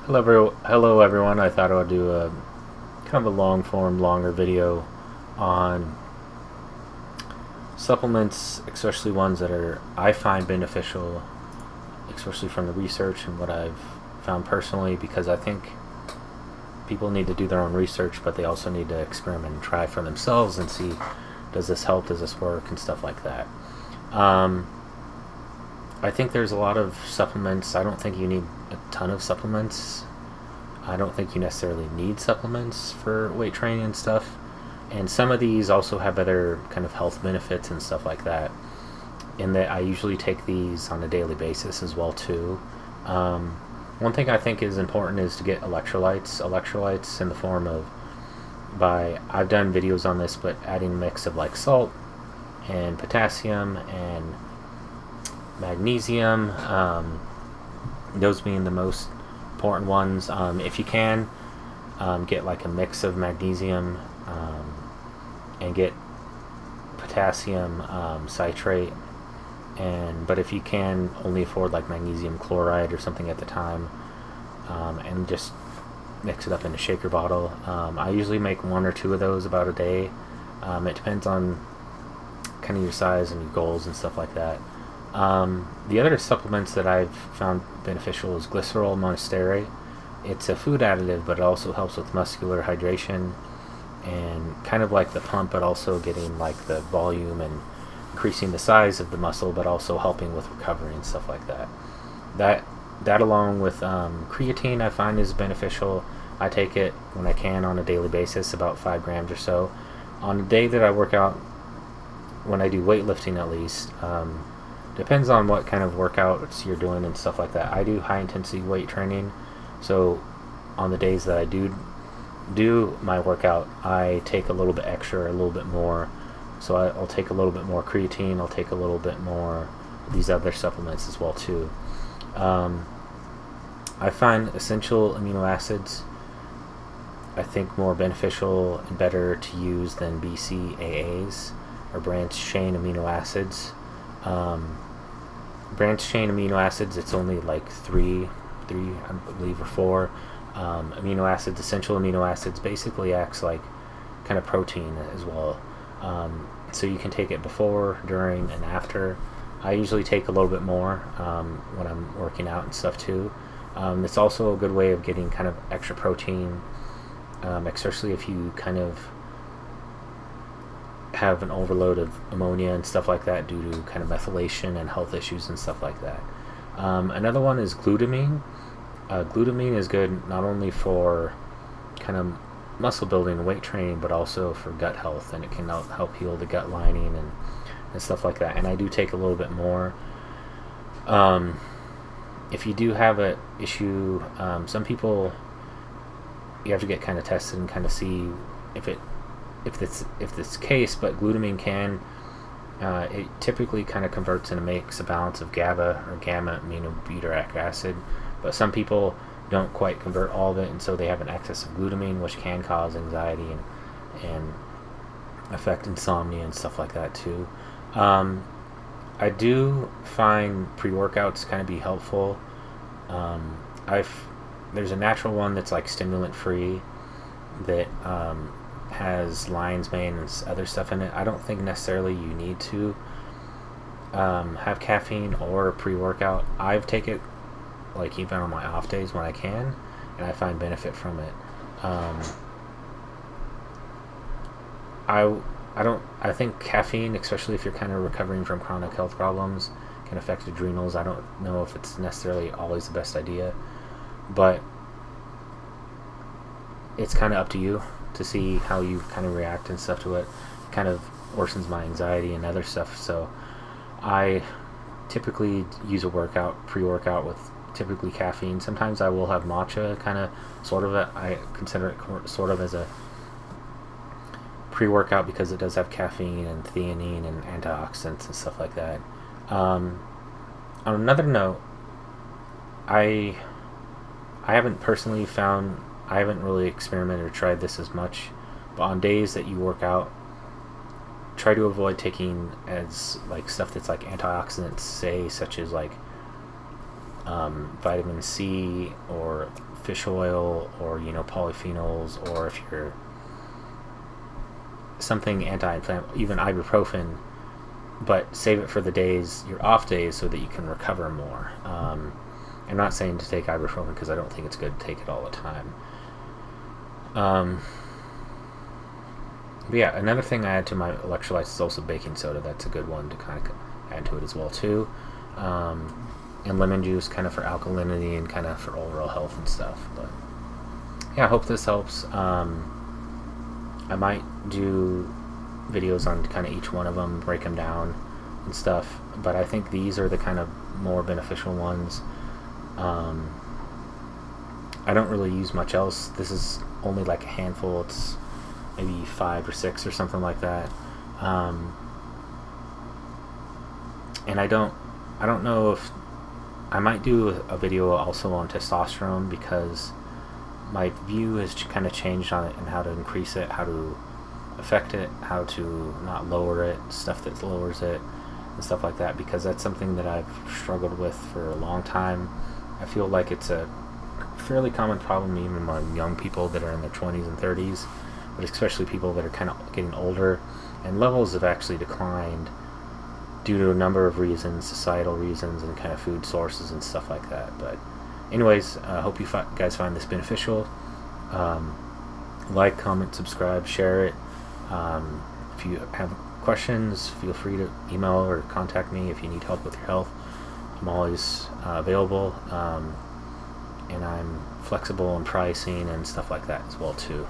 Hello everyone. I thought I would do a kind of a long form, longer video on supplements, especially ones that I find beneficial, especially from the research and what I've found personally, because I think people need to do their own research, but they also need to experiment and try for themselves and see, does this help, does this work, and stuff like that. I think there's a lot of supplements. I don't think you need a ton of supplements. I don't think you necessarily need supplements for weight training and stuff. And some of these also have other kind of health benefits and stuff like that. In that I usually take these on a daily basis as well too. One thing I think is important is to get electrolytes. Electrolytes in the form of I've done videos on this, but adding a mix of like salt and potassium and magnesium, those being the most important ones. If you can, get like a mix of magnesium and get potassium citrate, but if you can only afford like magnesium chloride or something at the time, and just mix it up in a shaker bottle. I usually make 1 or 2 of those about a day. It depends on kind of your size and your goals and stuff like that. The other supplements that I've found beneficial is Glycerol monostearate. It's a food additive, but it also helps with muscular hydration and kind of like the pump, but also getting like the volume and increasing the size of the muscle, but also helping with recovery and stuff like that. That along with creatine I find is beneficial. I take it when I can on a daily basis, about 5 grams or so. On the day that I work out, when I do weightlifting at least, depends on what kind of workouts you're doing and stuff like that. I do high intensity weight training, so on the days that I do my workout, I take a little bit extra, a little bit more. So I'll take a little bit more creatine, I'll take a little bit more of these other supplements as well too. I find essential amino acids, I think, more beneficial and better to use than BCAAs or branched chain amino acids. Branched chain amino acids, it's only like three I believe, or 4 amino acids. Essential amino acids basically acts like kind of protein as well. So you can take it before, during, and after. I usually take a little bit more when I'm working out and stuff too. It's also a good way of getting kind of extra protein, especially if you kind of have an overload of ammonia and stuff like that due to kind of methylation and health issues and stuff like that. Another one is glutamine. Glutamine is good not only for kind of muscle building and weight training, but also for gut health, and it can help heal the gut lining and stuff like that. And I do take a little bit more. If you do have an issue, some people, you have to get kind of tested and kind of see if this the case. But glutamine can it typically kind of converts and makes a balance of GABA or gamma aminobutyric acid, but some people don't quite convert all of it, and so they have an excess of glutamine, which can cause anxiety and affect insomnia and stuff like that too. I do find pre-workouts kind of be helpful. There's a natural one that's like stimulant free that has lion's mane and other stuff in it. I don't think necessarily you need to have caffeine or pre-workout. I've taken it like even on my off days when I can, and I find benefit from it. I think caffeine, especially if you're kind of recovering from chronic health problems, can affect adrenals. I don't know if it's necessarily always the best idea, but it's kind of up to you to see how you kind of react and stuff to it. It kind of worsens my anxiety and other stuff, so I typically use a pre-workout with typically caffeine. Sometimes I will have matcha, kind of sort of I consider it sort of as a pre-workout because it does have caffeine and theanine and antioxidants and stuff like that. On another note, I haven't personally found, I haven't really experimented or tried this as much, but on days that you work out, try to avoid taking as like stuff that's like antioxidants, say such as like vitamin C or fish oil or, you know, polyphenols, or if you're something anti-inflammatory, even ibuprofen, but save it for the days, your off days, so that you can recover more. I'm not saying to take ibuprofen because I don't think it's good to take it all the time. But yeah, another thing I add to my electrolytes is also baking soda. That's a good one to kind of add to it as well too. And lemon juice, kind of for alkalinity and kind of for overall health and stuff. But yeah, I hope this helps. I might do videos on kind of each one of them, break them down and stuff, but I think these are the kind of more beneficial ones. I don't really use much else. This is only like a handful. It's maybe 5 or 6 or something like that. And I don't know if I might do a video also on testosterone, because my view has kind of changed on it and how to increase it, how to affect it, how to not lower it, stuff that lowers it and stuff like that, because that's something that I've struggled with for a long time. I feel like it's a fairly common problem even among young people that are in their 20s and 30s, but especially people that are kind of getting older, and levels have actually declined due to a number of reasons, societal reasons and kind of food sources and stuff like that. But anyways, I hope you guys find this beneficial. Like, comment, subscribe, share it. If you have questions, feel free to email or contact me if you need help with your health. I'm always available, and I'm flexible in pricing and stuff like that as well too.